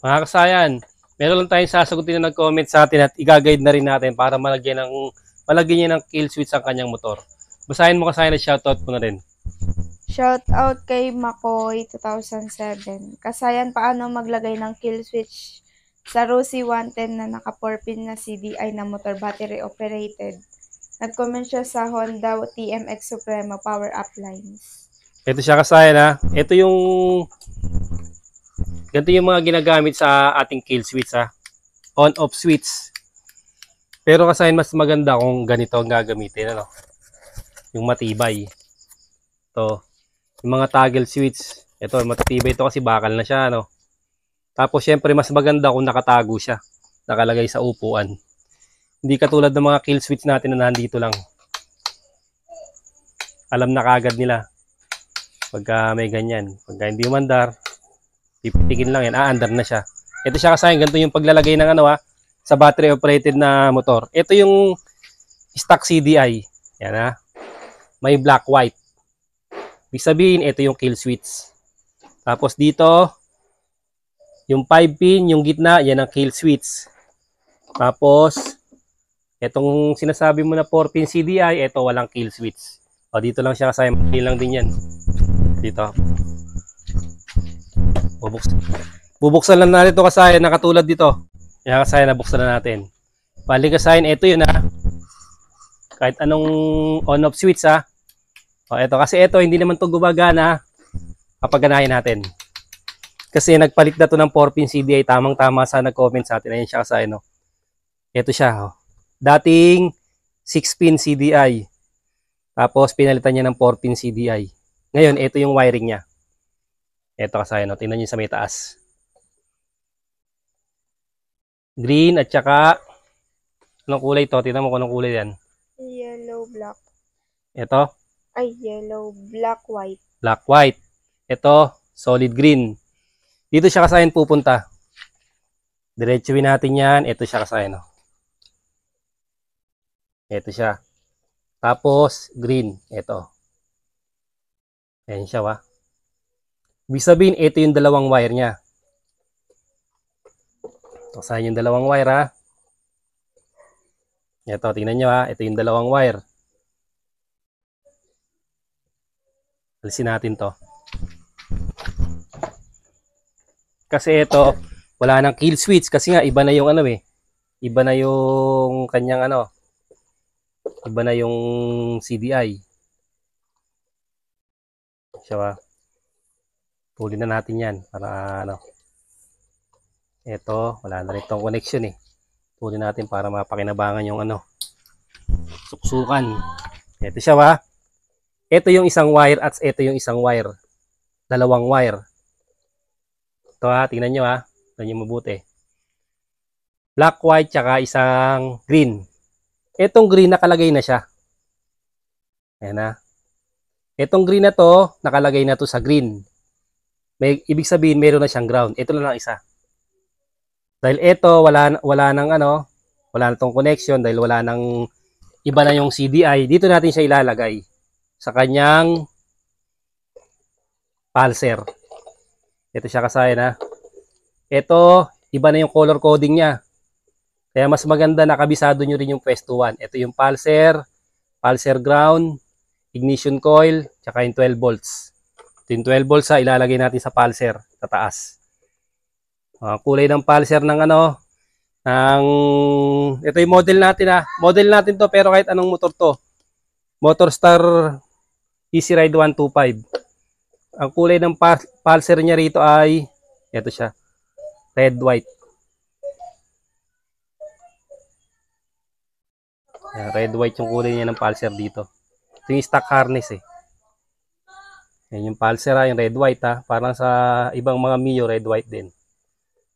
Mga kasayan, meron lang tayong sasagutin na nag-comment sa atin at i-guide na rin natin para malagyan niya ng kill switch ang kanyang motor. Basahin mo kasayan at shoutout mo na rin. Shout out kay Makoy 2007. Kasayan, paano maglagay ng kill switch sa Rossi 110 na naka 4-pin na CDI na motor battery operated? Nag-comment siya sa Honda TMX Supremo power up lines. Ito siya kasayan ha. Ganito yung mga ginagamit sa ating kill switch ha. On-off switch. Pero kasayan mas maganda kung ganito ang gagamitin. Ano? Yung matibay. Ito. Yung mga toggle switch. Ito, matitibay ito kasi bakal na siya. Ano? Tapos syempre mas maganda kung nakatago siya. Nakalagay sa upuan. Hindi katulad ng mga kill switch natin na nandito lang. Alam na kagad nila. Pagka may ganyan. Pagka hindi umandar, pipitikin lang yan. Andar na siya. Ito siya kasi ganito yung paglalagay ng sa battery operated na motor. Ito yung stock CDI. Yan ha. May black white. Ibig sabihin, ito yung kill switch. Tapos dito, yung 5-pin, yung gitna, yan ang kill switch. Tapos, itong sinasabi mo na 4-pin CDI, ito walang kill switch. O, dito lang siya kasi mali lang din yan. Dito. Bubuksan lang natin ito kasi nakatulad dito. Yan kasi nabuksan na natin. Bali kasi ito yun ha. Kahit anong on-off switch ha. O, ito. Kasi ito, hindi naman ito gumagana kapag ganahin natin. Kasi nagpalit na ito ng 4-pin CDI. Tamang-tama sa nag-comment sa atin. Ayan siya kasi no. Ito siya. Oh. Dating 6-pin CDI. Tapos pinalitan niya ng 4-pin CDI. Ngayon, ito yung wiring niya. Ito kasi no. Tingnan niyo sa may taas. Green at saka anong kulay ito? Tingnan mo kung anong kulay yan. Yellow, black. Ito? Ay, yellow, black, white. Black, white. Ito, solid green. Dito siya kasayan pupunta. Diretsuin natin yan. Ito siya kasayan. No? Ito siya. Tapos, green. Ito. Ayan siya, wa. Ibig sabihin, ito yung dalawang wire niya. Kasayan yung dalawang wire, ha. Ito, tingnan nyo, ha. Ito yung dalawang wire. Alisin natin to. Kasi ito, wala nang kill switch. Kasi nga, iba na yung iba na yung kanyang iba na yung CDI. Siya ba? Puli na natin yan. Para ito, wala na rin itong connection eh. Puli natin para mapakinabangan yung suksukan. Ito siya ba? Ito yung isang wire at ito yung isang wire. Dalawang wire. Ito ha, tingnan nyo ha. Tingnan nyo mabuti. Black, white, tsaka isang green. Itong green, nakalagay na siya. Ayan ha. Itong green na to, nakalagay na to sa green. Ibig sabihin, meron na siyang ground. Ito lang isa. Dahil ito, wala na tong connection, dahil wala nang iba na yung CDI. Dito natin siya ilalagay sa kanyang pulser. Ito siya kasayan ha. Ito, iba na yung color coding niya. Kaya mas maganda nakabisado nyo rin yung pwesto 1. Ito yung pulser ground, ignition coil, tsaka yung 12 volts. Ito yung 12 volts ha, ilalagay natin sa pulser, sa taas. Kulay ng pulser ng ito yung model natin ha. Model natin to pero kahit anong motor to. Motorstar Easy Ride 125. Ang kulay ng pulser niya rito ay ito siya. Red white. Yan, red white yung kulay niya ng pulser dito. Ito yung stock harness eh. Yan yung pulser ha, yung red white ha. Parang sa ibang mga Mio red white din.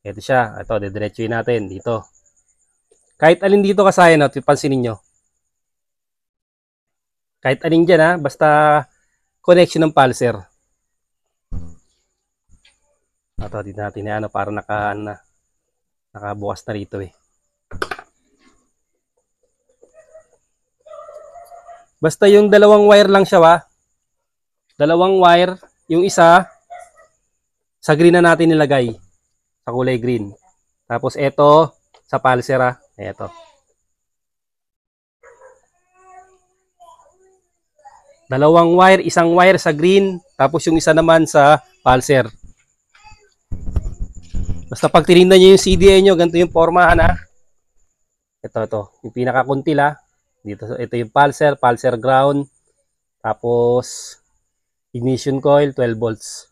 Ito siya. Ito, didiretsuin natin dito. Kahit alin dito kasayan, pansinin nyo. Kahit alin dyan ha, basta connection ng pulser. Ito, dito natin na para nakabukas na rito eh. Basta yung dalawang wire lang siya wa. Dalawang wire, yung isa sa green na natin nilagay. sa kulay green. Tapos ito sa pulser ha. Ito. Dalawang wire, isang wire sa green, tapos yung isa naman sa pulser. Basta pag tinignan nyo yung CDI nyo, ganito yung formahan ha. Ito. Yung pinakakuntil ha. Dito, ito yung pulser ground. Tapos, ignition coil, 12 volts.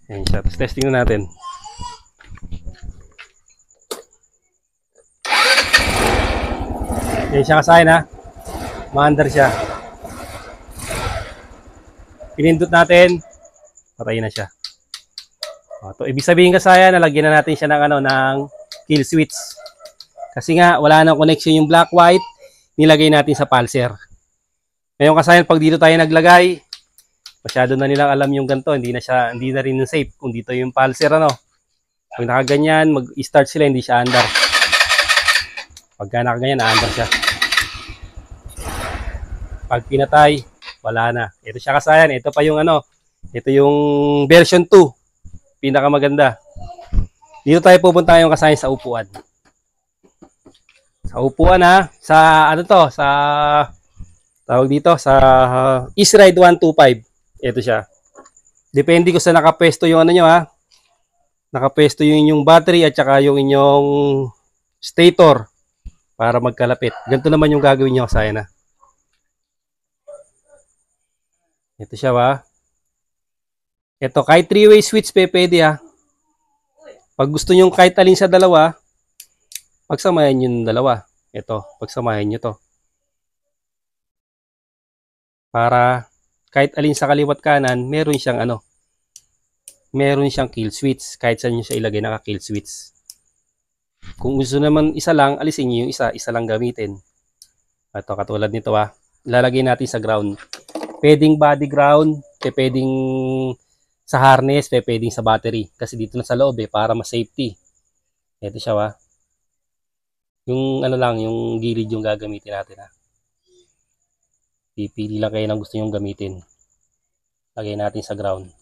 Ayan siya. Tapos testing na natin. Ayan siya kasahin ha. Maandar siya. Pinindot natin, patay na siya. To, ibig sabihin kasaya, nalagyan na natin siya ng kill switch. Kasi nga, wala nang connection yung black white, nilagay natin sa pulser. Ngayon kasaya, pag dito tayo naglagay, masyado na nilang alam yung ganito, hindi na rin safe kung dito yung pulser ano. Pag nakaganyan, mag-start sila, hindi siya andar. Pagka nakaganyan, na-andar siya. Pag pinatay, wala na. Ito siya kasayan. Ito pa yung ito yung version 2. Pinakamaganda. Dito tayo pupunta yung kasayan sa upuan. Sa upuan ha. Sa sa tawag dito sa Eastride 125. Ito siya. Depende ko sa nakapesto yung nyo ha. Nakapesto yung inyong battery at saka yung inyong stator para magkalapit. Ganito naman yung gagawin nyo kasayan ha. Ito siya ba? Ito, kahit 3-way switch pwede ha. Pag gusto nyo kahit alin sa dalawa, pagsamahin yung dalawa. Ito, pagsamahin nyo to. Para kahit alin sa kaliwat kanan, meron siyang meron siyang kill switch. Kahit saan nyo siya ilagay, naka kill switch. Kung gusto naman isa lang, alisin nyo yung isa lang gamitin. Ito, katulad nito ha. Ilalagay natin sa ground. Pwedeng body ground, pwedeng sa harness, pwedeng sa battery. Kasi dito na sa loob para mas safety. Ito siya ha. Yung yung gilid yung gagamitin natin ha. Pipili lang kayo ng gusto nyong gamitin. Lagay natin sa ground.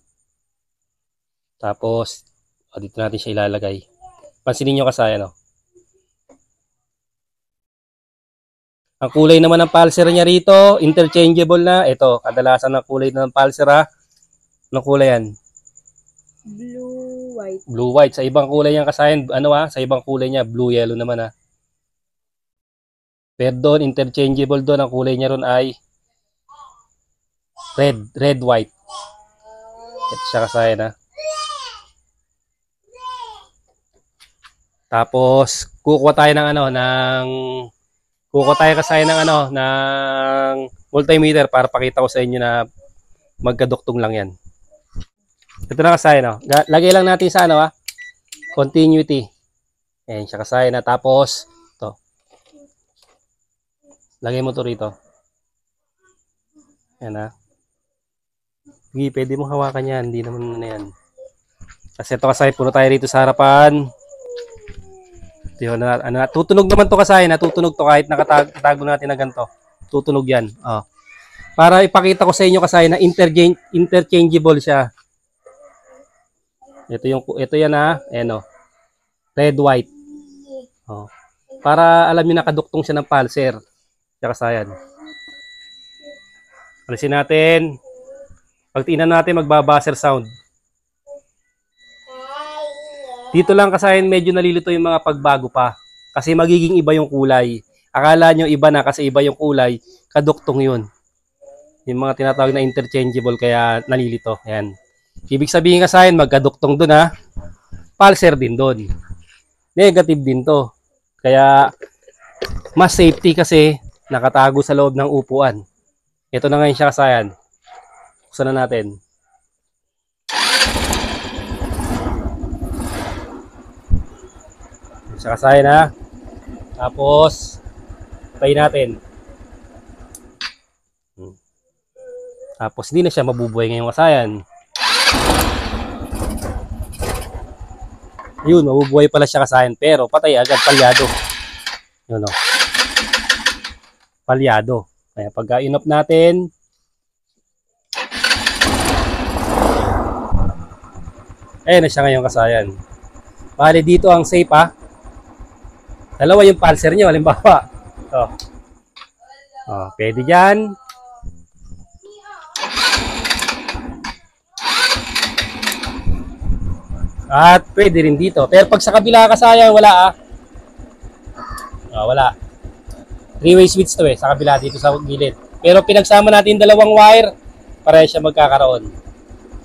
Tapos, dito natin siya ilalagay. Pansinin nyo kasi Ang kulay naman ng pulser niya rito, interchangeable na. Ito, kadalasan ng kulay ng pulser ha. Anong kulay yan? Blue, white. Blue, white. Sa ibang kulay yan kasayan, sa ibang kulay niya, blue, yellow naman ha. Pero doon, interchangeable doon. Ang kulay niya ron ay red, white. Ito siya kasayan ha. Tapos, kukuha tayo kasayan ng multimeter para pakita ko sa inyo na magkaduktong lang yan. Ito na kasayan Lagay lang natin sa continuity. Ayan siya kasayan Tapos, ito. Lagay mo to rito. Ayan Sige, pwede mong hawakan yan. Hindi naman na yan. Kasi ito kasayan, puno tayo rito sa harapan. Tutunog naman to kasayan, natutunog to kahit nakatago natin na ganito. Tutunog yan. Para ipakita ko sa inyo kasayan na interchangeable siya. Ito yan Ayan red, white. Para alam niyo nakaduktong siya ng pulser. Siya kasayan. Alisin natin. Pag tingnan natin, magbabuzzer sound. Dito lang kasayan medyo nalilito yung mga pagbago pa. Kasi magiging iba yung kulay. Akala nyo iba na kasi iba yung kulay. Kaduktong yun. Yung mga tinatawag na interchangeable kaya nalilito. Ayan. Ibig sabihin kasayan magkaduktong dun Pulser din dun. Negative din to. Kaya mas safety kasi nakatago sa loob ng upuan. Ito na ngayon siya kasayan. Buksan na natin. Sa kasayan Tapos patayin natin. Tapos hindi na siya mabubuhay ngayong kasayan. Yun, mabubuhay pala siya kasayan pero patay agad, palyado. Yun palyado. Kaya pagka in-off natin, ayan na siya ngayong kasayan. Bale, dito ang safe ha. Dalawa yung pulser nyo, halimbawa. Oh. Oh, pwede dyan. At pwede rin dito. Pero pag sa kabila ka sayang, wala ah. Oh, wala. 3-way switch to sa kabila dito sa gilid. Pero pinagsama natin dalawang wire, para siya magkakaroon.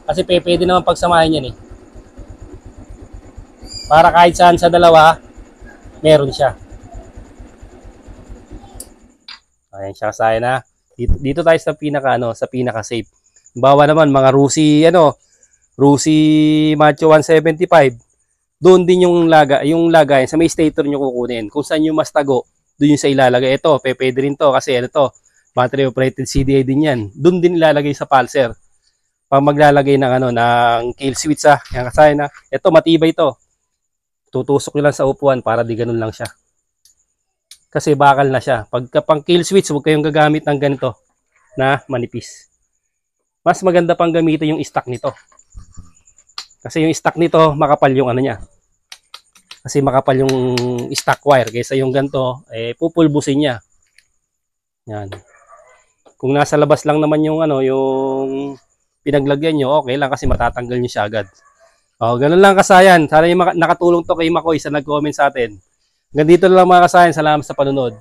Kasi pwede naman pagsamahin yan Para kahit saan sa dalawa, meron siya. Ayan siya kasaya na. Dito tayo sa pinaka safe. Bawa naman mga Rusi Macho 175. Doon din yung lagay sa may stator nyo kukunin. Kung saan yung mas tago, doon yung sa ilalagay. Ito, pwede rin to kasi battery operated CDI din yan. Doon din ilalagay sa pulser. Pag maglalagay ng kill switch yan kasaya na. Ito, matibay to. Tutusok nyo lang sa upuan para di ganun lang siya. Kasi bakal na siya. Pagka pang kill switch, huwag kayong gagamit ng ganito na manipis. Mas maganda pang gamitin yung stock nito. Kasi yung stock nito, makapal yung niya. Kasi makapal yung stock wire. Kaysa yung ganito, pupulbusin niya. Yan. Kung nasa labas lang naman yung yung pinaglagyan nyo, okay lang kasi matatanggal nyo siya agad. O, ganun lang kasayan. Sana yung nakatulong to kay Makoy sa nag-comment sa atin. Hanggang dito lang mga kasayan. Salamat sa panunod.